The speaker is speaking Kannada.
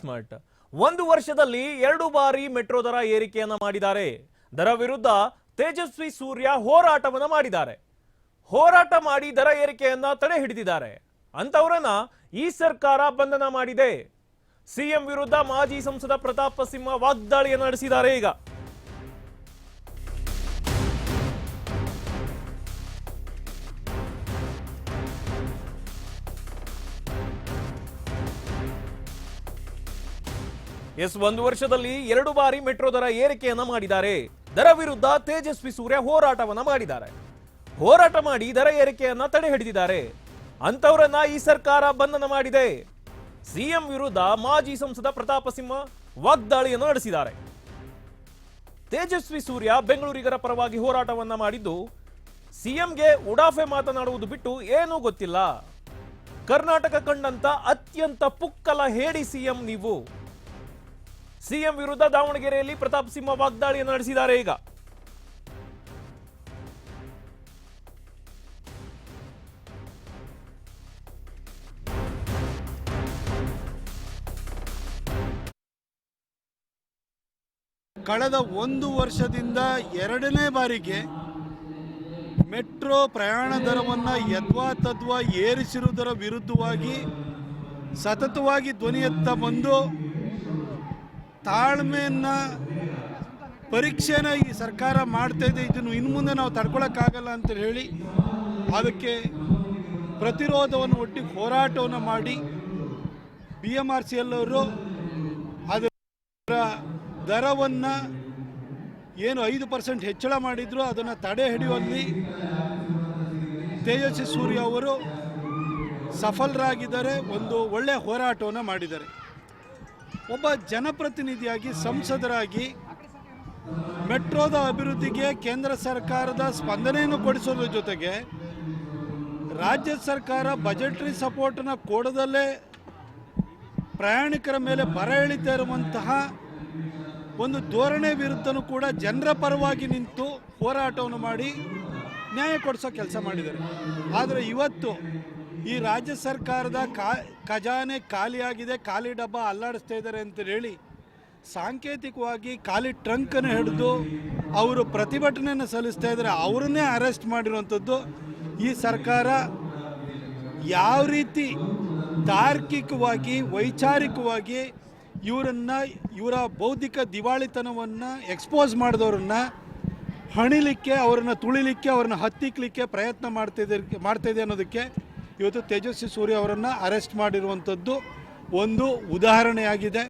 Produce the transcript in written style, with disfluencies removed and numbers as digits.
ಸ್ಮಾರ್ಟ್ ಒಂದು ವರ್ಷದಲ್ಲಿ 2 ಬಾರಿ ಮೆಟ್ರೋ ದರ ಏರಿಕೆಯನ್ನ ಮಾಡಿದ್ದಾರೆ. ದರ ವಿರುದ್ಧ ತೇಜಸ್ವಿ ಸೂರ್ಯ ಹೋರಾಟವನ್ನ ಮಾಡಿದ್ದಾರೆ. ಹೋರಾಟ ಮಾಡಿ ದರ ಏರಿಕೆಯನ್ನ ತಡೆ ಹಿಡಿದಿದ್ದಾರೆ. ಅಂತವರನ್ನ ಈ ಸರ್ಕಾರ ಬಂಧನ ಮಾಡಿದೆ. ಸಿಎಂ ವಿರುದ್ಧ ಮಾಜಿ ಸಂಸದ ಪ್ರತಾಪ ಸಿಂಹ ವಾಗ್ದಾಳಿಯನ್ನು ನಡೆಸಿದ್ದಾರೆ. ಈಗ ಒಂದು ವರ್ಷದಲ್ಲಿ 2 ಬಾರಿ ಮೆಟ್ರೋ ದರ ಏರಿಕೆಯನ್ನ ಮಾಡಿದ್ದಾರೆ. ದರ ವಿರುದ್ಧ ತೇಜಸ್ವಿ ಸೂರ್ಯ ಹೋರಾಟವನ್ನ ಮಾಡಿದ್ದಾರೆ. ಹೋರಾಟ ಮಾಡಿ ದರ ಏರಿಕೆಯನ್ನ ತಡೆ ಹಿಡಿದಿದ್ದಾರೆ. ಅಂತವರನ್ನ ಈ ಸರ್ಕಾರ ಬಂಧನ ಮಾಡಿದೆ. ಸಿಎಂ ವಿರುದ್ಧ ಮಾಜಿ ಸಂಸದ ಪ್ರತಾಪ ಸಿಂಹ ವಾಗ್ದಾಳಿಯನ್ನು ನಡೆಸಿದ್ದಾರೆ. ತೇಜಸ್ವಿ ಸೂರ್ಯ ಬೆಂಗಳೂರಿಗರ ಪರವಾಗಿ ಹೋರಾಟವನ್ನ ಮಾಡಿದ್ದು, ಸಿಎಂಗೆ ಉಡಾಫೆ ಮಾತನಾಡುವುದು ಬಿಟ್ಟು ಏನೂ ಗೊತ್ತಿಲ್ಲ. ಕರ್ನಾಟಕ ಕಂಡಂತ ಅತ್ಯಂತ ಪುಕ್ಕಲ ಹೇಡಿ ಸಿಎಂ ನೀವು. ಸಿಎಂ ವಿರುದ್ಧ ದಾವಣಗೆರೆಯಲ್ಲಿ ಪ್ರತಾಪ್ ಸಿಂಹ ವಾಗ್ದಾಳಿಯನ್ನು ನಡೆಸಿದ್ದಾರೆ. ಈಗ ಕಳೆದ 1 ವರ್ಷದಿಂದ 2ನೇ ಬಾರಿಗೆ ಮೆಟ್ರೋ ಪ್ರಯಾಣ ದರವನ್ನು ಯಥಾತಥವಾಗಿ ಏರಿಸಿರುವುದರ ವಿರುದ್ಧವಾಗಿ ಸತತವಾಗಿ ಧ್ವನಿ ಎತ್ತ ಬಂದು ತಾಳ್ಮೆಯನ್ನು ಪರೀಕ್ಷೆನ ಈ ಸರ್ಕಾರ ಮಾಡ್ತಾ ಇದೆ. ಇದನ್ನು ಇನ್ನು ಮುಂದೆ ನಾವು ತಡ್ಕೊಳಕ್ಕಾಗಲ್ಲ ಅಂತ ಹೇಳಿ ಅದಕ್ಕೆ ಪ್ರತಿರೋಧವನ್ನು ಒಡ್ಡಿ ಹೋರಾಟವನ್ನು ಮಾಡಿ BMRCL ಅವರು ಅದರ ದರವನ್ನು ಏನು 5% ಹೆಚ್ಚಳ ಮಾಡಿದ್ರು ಅದನ್ನು ತಡೆ ಹಿಡಿಯುವಲ್ಲಿ ತೇಜಸ್ವಿ ಸೂರ್ಯ ಅವರು ಸಫಲರಾಗಿದ್ದಾರೆ. ಒಂದು ಒಳ್ಳೆಯ ಹೋರಾಟವನ್ನು ಮಾಡಿದ್ದಾರೆ. ಒಬ್ಬ ಜನಪ್ರತಿನಿಧಿಯಾಗಿ ಸಂಸದರಾಗಿ ಮೆಟ್ರೋದ ಅಭಿವೃದ್ಧಿಗೆ ಕೇಂದ್ರ ಸರ್ಕಾರದ ಸ್ಪಂದನೆಯನ್ನು ಕೊಡಿಸೋದ್ರ ಜೊತೆಗೆ ರಾಜ್ಯ ಸರ್ಕಾರ ಬಜೆಟರಿ ಸಪೋರ್ಟನ್ನು ಕೊಡದಲ್ಲೇ ಪ್ರಯಾಣಿಕರ ಮೇಲೆ ಬರ ಎಳಿತಾ ಇರುವಂತಹ ಒಂದು ಧೋರಣೆ ವಿರುದ್ಧನೂ ಕೂಡ ಜನರ ಪರವಾಗಿ ನಿಂತು ಹೋರಾಟವನ್ನು ಮಾಡಿ ನ್ಯಾಯ ಕೊಡಿಸೋ ಕೆಲಸ ಮಾಡಿದ್ದಾರೆ. ಆದರೆ ಇವತ್ತು ಈ ರಾಜ್ಯ ಸರ್ಕಾರದ ಖಜಾನೆ ಖಾಲಿಯಾಗಿದೆ, ಖಾಲಿ ಡಬ್ಬ ಅಲ್ಲಾಡಿಸ್ತಾ ಇದ್ದಾರೆ ಅಂತ ಹೇಳಿ ಸಾಂಕೇತಿಕವಾಗಿ ಖಾಲಿ ಟ್ರಂಕನ್ನು ಹಿಡಿದು ಅವರು ಪ್ರತಿಭಟನೆಯನ್ನು ಸಲ್ಲಿಸ್ತಾ ಇದ್ದಾರೆ. ಅವರನ್ನೇ ಅರೆಸ್ಟ್ ಮಾಡಿರುವಂಥದ್ದು. ಈ ಸರ್ಕಾರ ಯಾವ ರೀತಿ ತಾರ್ಕಿಕವಾಗಿ ವೈಚಾರಿಕವಾಗಿ ಇವರ ಬೌದ್ಧಿಕ ದಿವಾಳಿತನವನ್ನು ಎಕ್ಸ್ಪೋಸ್ ಮಾಡಿದವ್ರನ್ನ ಹಣಿಲಿಕ್ಕೆ, ಅವರನ್ನು ತುಳಿಲಿಕ್ಕೆ, ಅವ್ರನ್ನ ಹತ್ತಿಕ್ಕಲಿಕ್ಕೆ ಪ್ರಯತ್ನ ಮಾಡ್ತಾಯಿದೆ ಅನ್ನೋದಕ್ಕೆ ಇವತ್ತು ತೇಜಸ್ವಿ ಸೂರ್ಯ ಅವರನ್ನು ಅರೆಸ್ಟ್ ಮಾಡಿರುವಂಥದ್ದು ಒಂದು ಉದಾಹರಣೆಯಾಗಿದೆ.